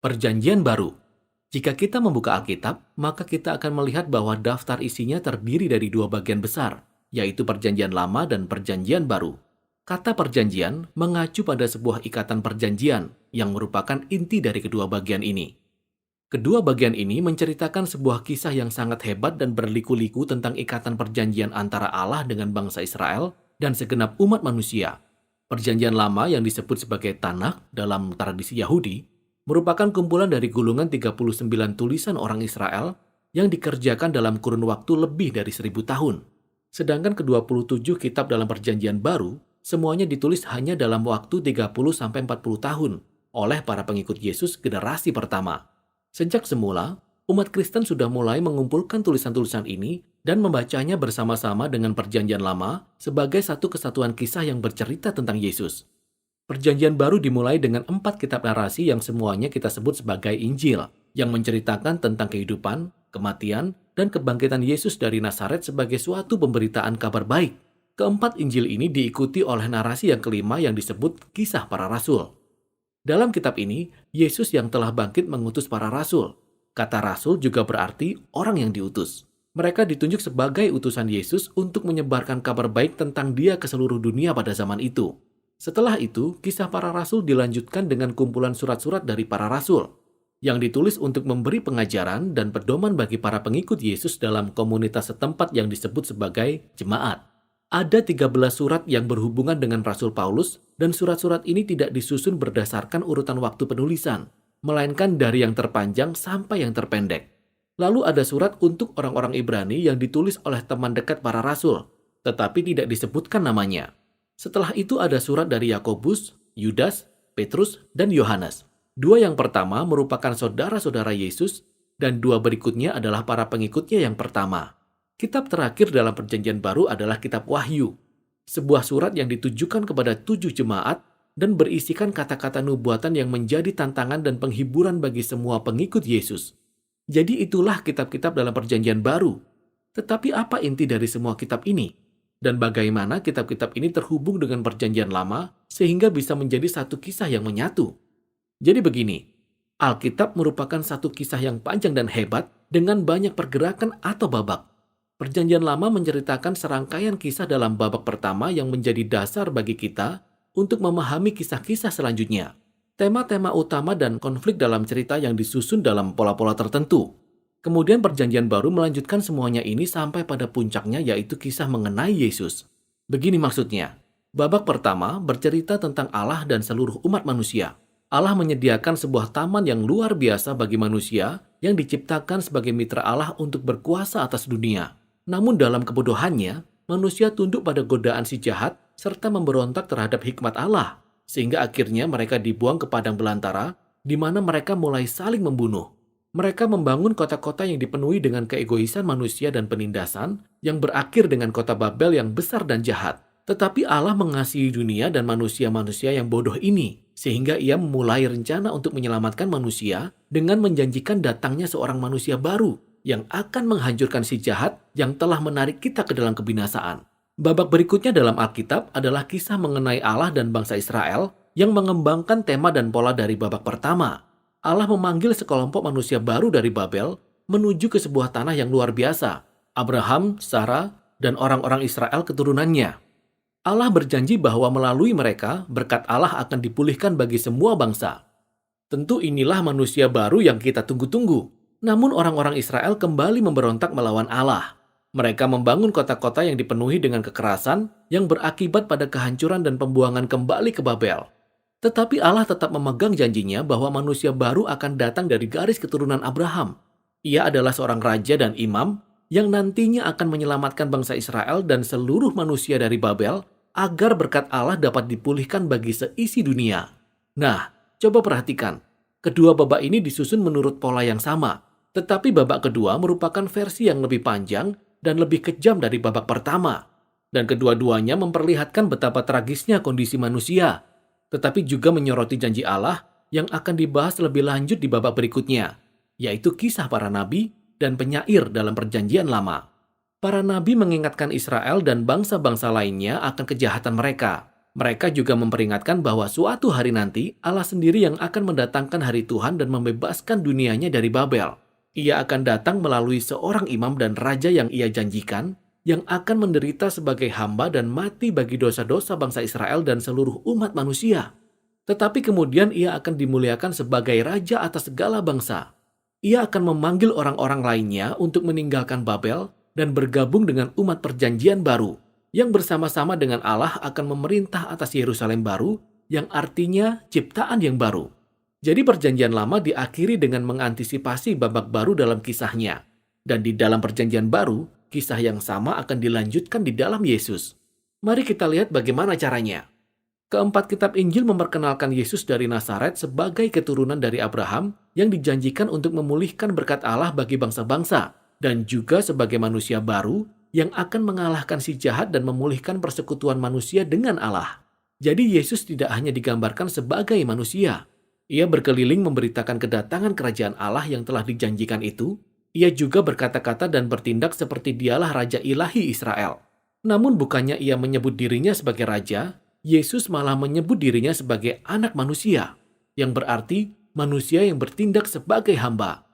Perjanjian Baru. Jika kita membuka Alkitab, maka kita akan melihat bahwa daftar isinya terdiri dari dua bagian besar, yaitu Perjanjian Lama dan Perjanjian Baru. Kata perjanjian mengacu pada sebuah ikatan perjanjian yang merupakan inti dari kedua bagian ini. Kedua bagian ini menceritakan sebuah kisah yang sangat hebat dan berliku-liku tentang ikatan perjanjian antara Allah dengan bangsa Israel dan segenap umat manusia. Perjanjian Lama yang disebut sebagai Tanakh dalam tradisi Yahudi merupakan kumpulan dari gulungan 39 tulisan orang Israel yang dikerjakan dalam kurun waktu lebih dari 1000 tahun. Sedangkan ke-27 kitab dalam Perjanjian Baru semuanya ditulis hanya dalam waktu 30-40 tahun oleh para pengikut Yesus generasi pertama. Sejak semula, umat Kristen sudah mulai mengumpulkan tulisan-tulisan ini dan membacanya bersama-sama dengan Perjanjian Lama sebagai satu kesatuan kisah yang bercerita tentang Yesus. Perjanjian Baru dimulai dengan 4 kitab narasi yang semuanya kita sebut sebagai Injil, yang menceritakan tentang kehidupan, kematian, dan kebangkitan Yesus dari Nazaret sebagai suatu pemberitaan kabar baik. Keempat Injil ini diikuti oleh narasi yang kelima yang disebut Kisah Para Rasul. Dalam kitab ini, Yesus yang telah bangkit mengutus para rasul. Kata rasul juga berarti orang yang diutus. Mereka ditunjuk sebagai utusan Yesus untuk menyebarkan kabar baik tentang Dia ke seluruh dunia pada zaman itu. Setelah itu, Kisah Para Rasul dilanjutkan dengan kumpulan surat-surat dari para rasul, yang ditulis untuk memberi pengajaran dan pedoman bagi para pengikut Yesus dalam komunitas setempat yang disebut sebagai jemaat. Ada 13 surat yang berhubungan dengan Rasul Paulus, dan surat-surat ini tidak disusun berdasarkan urutan waktu penulisan, melainkan dari yang terpanjang sampai yang terpendek. Lalu ada surat untuk orang-orang Ibrani yang ditulis oleh teman dekat para rasul, tetapi tidak disebutkan namanya. Setelah itu ada surat dari Yakobus, Yudas, Petrus, dan Yohanes. 2 yang pertama merupakan saudara-saudara Yesus, dan 2 berikutnya adalah para pengikutnya yang pertama. Kitab terakhir dalam Perjanjian Baru adalah Kitab Wahyu, sebuah surat yang ditujukan kepada 7 jemaat dan berisikan kata-kata nubuatan yang menjadi tantangan dan penghiburan bagi semua pengikut Yesus. Jadi itulah kitab-kitab dalam Perjanjian Baru. Tetapi apa inti dari semua kitab ini? Dan bagaimana kitab-kitab ini terhubung dengan Perjanjian Lama sehingga bisa menjadi satu kisah yang menyatu? Jadi begini, Alkitab merupakan satu kisah yang panjang dan hebat dengan banyak pergerakan atau babak. Perjanjian Lama menceritakan serangkaian kisah dalam babak pertama yang menjadi dasar bagi kita untuk memahami kisah-kisah selanjutnya. Tema-tema utama dan konflik dalam cerita yang disusun dalam pola-pola tertentu. Kemudian Perjanjian Baru melanjutkan semuanya ini sampai pada puncaknya, yaitu kisah mengenai Yesus. Begini maksudnya, babak pertama bercerita tentang Allah dan seluruh umat manusia. Allah menyediakan sebuah taman yang luar biasa bagi manusia yang diciptakan sebagai mitra Allah untuk berkuasa atas dunia. Namun dalam kebodohannya, manusia tunduk pada godaan si jahat serta memberontak terhadap hikmat Allah, sehingga akhirnya mereka dibuang ke padang belantara, di mana mereka mulai saling membunuh. Mereka membangun kota-kota yang dipenuhi dengan keegoisan manusia dan penindasan, yang berakhir dengan kota Babel yang besar dan jahat. Tetapi Allah mengasihi dunia dan manusia-manusia yang bodoh ini, sehingga Ia memulai rencana untuk menyelamatkan manusia dengan menjanjikan datangnya seorang manusia baru yang akan menghancurkan si jahat yang telah menarik kita ke dalam kebinasaan. Babak berikutnya dalam Alkitab adalah kisah mengenai Allah dan bangsa Israel yang mengembangkan tema dan pola dari babak pertama. Allah memanggil sekelompok manusia baru dari Babel menuju ke sebuah tanah yang luar biasa, Abraham, Sarah, dan orang-orang Israel keturunannya. Allah berjanji bahwa melalui mereka, berkat Allah akan dipulihkan bagi semua bangsa. Tentu inilah manusia baru yang kita tunggu-tunggu. Namun orang-orang Israel kembali memberontak melawan Allah. Mereka membangun kota-kota yang dipenuhi dengan kekerasan yang berakibat pada kehancuran dan pembuangan kembali ke Babel. Tetapi Allah tetap memegang janjinya bahwa manusia baru akan datang dari garis keturunan Abraham. Ia adalah seorang raja dan imam yang nantinya akan menyelamatkan bangsa Israel dan seluruh manusia dari Babel agar berkat Allah dapat dipulihkan bagi seisi dunia. Nah, coba perhatikan. Kedua babak ini disusun menurut pola yang sama. Tetapi babak kedua merupakan versi yang lebih panjang dan lebih kejam dari babak pertama. Dan kedua-duanya memperlihatkan betapa tragisnya kondisi manusia, tetapi juga menyoroti janji Allah yang akan dibahas lebih lanjut di babak berikutnya, yaitu kisah para nabi dan penyair dalam Perjanjian Lama. Para nabi mengingatkan Israel dan bangsa-bangsa lainnya akan kejahatan mereka. Mereka juga memperingatkan bahwa suatu hari nanti Allah sendiri yang akan mendatangkan hari Tuhan dan membebaskan dunianya dari Babel. Ia akan datang melalui seorang imam dan raja yang ia janjikan, yang akan menderita sebagai hamba dan mati bagi dosa-dosa bangsa Israel dan seluruh umat manusia. Tetapi kemudian ia akan dimuliakan sebagai raja atas segala bangsa. Ia akan memanggil orang-orang lainnya untuk meninggalkan Babel dan bergabung dengan umat perjanjian baru, yang bersama-sama dengan Allah akan memerintah atas Yerusalem baru, yang artinya ciptaan yang baru. Jadi perjanjian lama diakhiri dengan mengantisipasi babak baru dalam kisahnya. Dan di dalam perjanjian baru, kisah yang sama akan dilanjutkan di dalam Yesus. Mari kita lihat bagaimana caranya. Keempat kitab Injil memperkenalkan Yesus dari Nazaret sebagai keturunan dari Abraham yang dijanjikan untuk memulihkan berkat Allah bagi bangsa-bangsa, dan juga sebagai manusia baru yang akan mengalahkan si jahat dan memulihkan persekutuan manusia dengan Allah. Jadi Yesus tidak hanya digambarkan sebagai manusia. Ia berkeliling memberitakan kedatangan kerajaan Allah yang telah dijanjikan itu. Ia juga berkata-kata dan bertindak seperti dialah Raja Ilahi Israel. Namun bukannya ia menyebut dirinya sebagai raja, Yesus malah menyebut dirinya sebagai anak manusia, yang berarti manusia yang bertindak sebagai hamba.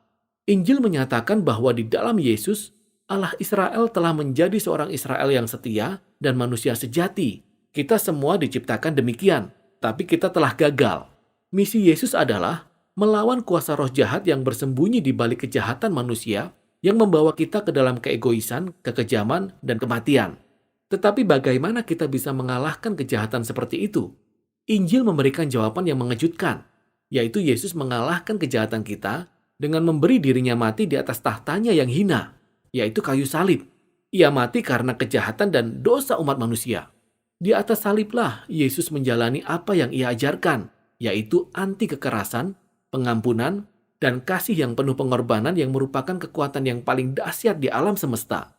Injil menyatakan bahwa di dalam Yesus, Allah Israel telah menjadi seorang Israel yang setia dan manusia sejati. Kita semua diciptakan demikian, tapi kita telah gagal. Misi Yesus adalah melawan kuasa roh jahat yang bersembunyi di balik kejahatan manusia yang membawa kita ke dalam keegoisan, kekejaman, dan kematian. Tetapi bagaimana kita bisa mengalahkan kejahatan seperti itu? Injil memberikan jawaban yang mengejutkan, yaitu Yesus mengalahkan kejahatan kita dengan memberi dirinya mati di atas tahtanya yang hina, yaitu kayu salib. Ia mati karena kejahatan dan dosa umat manusia. Di atas saliblah Yesus menjalani apa yang ia ajarkan, yaitu anti kekerasan, pengampunan, dan kasih yang penuh pengorbanan yang merupakan kekuatan yang paling dahsyat di alam semesta.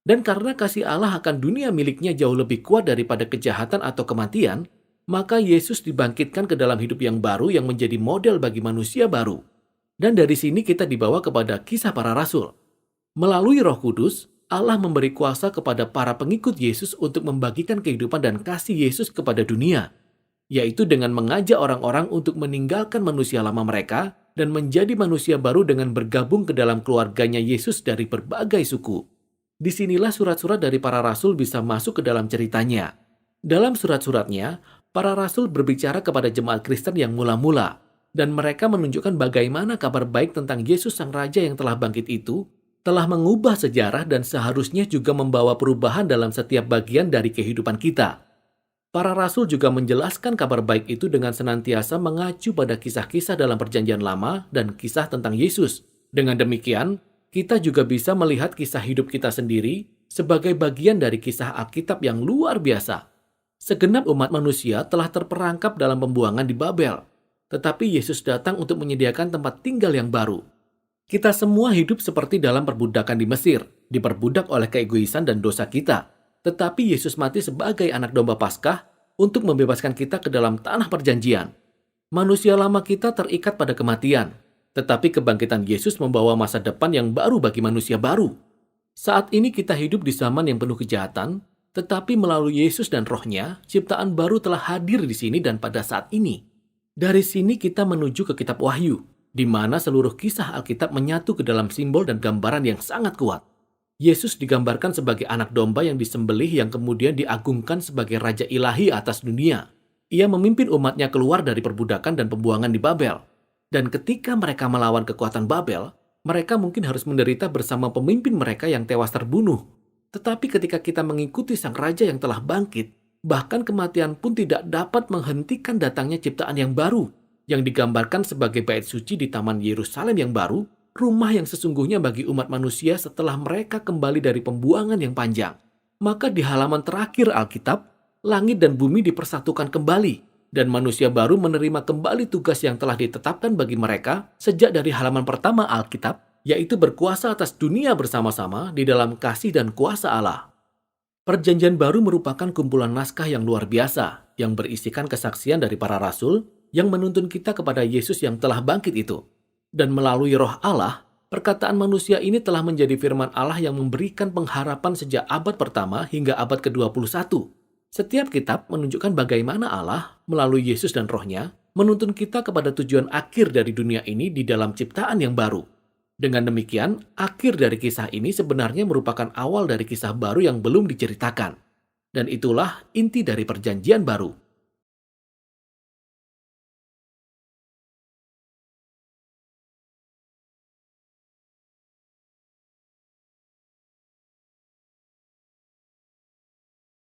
Dan karena kasih Allah akan dunia miliknya jauh lebih kuat daripada kejahatan atau kematian, maka Yesus dibangkitkan ke dalam hidup yang baru yang menjadi model bagi manusia baru. Dan dari sini kita dibawa kepada kisah para rasul. Melalui Roh Kudus, Allah memberi kuasa kepada para pengikut Yesus untuk membagikan kehidupan dan kasih Yesus kepada dunia, yaitu dengan mengajak orang-orang untuk meninggalkan manusia lama mereka dan menjadi manusia baru dengan bergabung ke dalam keluarganya Yesus dari berbagai suku. Disinilah surat-surat dari para rasul bisa masuk ke dalam ceritanya. Dalam surat-suratnya, para rasul berbicara kepada jemaat Kristen yang mula-mula, dan mereka menunjukkan bagaimana kabar baik tentang Yesus Sang Raja yang telah bangkit itu telah mengubah sejarah dan seharusnya juga membawa perubahan dalam setiap bagian dari kehidupan kita. Para rasul juga menjelaskan kabar baik itu dengan senantiasa mengacu pada kisah-kisah dalam Perjanjian Lama dan kisah tentang Yesus. Dengan demikian, kita juga bisa melihat kisah hidup kita sendiri sebagai bagian dari kisah Alkitab yang luar biasa. Segenap umat manusia telah terperangkap dalam pembuangan di Babel, tetapi Yesus datang untuk menyediakan tempat tinggal yang baru. Kita semua hidup seperti dalam perbudakan di Mesir, diperbudak oleh keegoisan dan dosa kita. Tetapi Yesus mati sebagai anak domba Paskah untuk membebaskan kita ke dalam tanah perjanjian. Manusia lama kita terikat pada kematian, tetapi kebangkitan Yesus membawa masa depan yang baru bagi manusia baru. Saat ini kita hidup di zaman yang penuh kejahatan, tetapi melalui Yesus dan Roh-Nya, ciptaan baru telah hadir di sini dan pada saat ini. Dari sini kita menuju ke kitab Wahyu, di mana seluruh kisah Alkitab menyatu ke dalam simbol dan gambaran yang sangat kuat. Yesus digambarkan sebagai anak domba yang disembelih yang kemudian diagungkan sebagai Raja Ilahi atas dunia. Ia memimpin umatnya keluar dari perbudakan dan pembuangan di Babel. Dan ketika mereka melawan kekuatan Babel, mereka mungkin harus menderita bersama pemimpin mereka yang tewas terbunuh. Tetapi ketika kita mengikuti Sang Raja yang telah bangkit, bahkan kematian pun tidak dapat menghentikan datangnya ciptaan yang baru, yang digambarkan sebagai bait suci di Taman Yerusalem yang baru, rumah yang sesungguhnya bagi umat manusia setelah mereka kembali dari pembuangan yang panjang. Maka di halaman terakhir Alkitab, langit dan bumi dipersatukan kembali, dan manusia baru menerima kembali tugas yang telah ditetapkan bagi mereka sejak dari halaman pertama Alkitab, yaitu berkuasa atas dunia bersama-sama di dalam kasih dan kuasa Allah. Perjanjian baru merupakan kumpulan naskah yang luar biasa, yang berisikan kesaksian dari para rasul yang menuntun kita kepada Yesus yang telah bangkit itu. Dan melalui Roh Allah, perkataan manusia ini telah menjadi firman Allah yang memberikan pengharapan sejak abad pertama hingga abad ke-21. Setiap kitab menunjukkan bagaimana Allah, melalui Yesus dan Roh-Nya, menuntun kita kepada tujuan akhir dari dunia ini di dalam ciptaan yang baru. Dengan demikian, akhir dari kisah ini sebenarnya merupakan awal dari kisah baru yang belum diceritakan. Dan itulah inti dari perjanjian baru.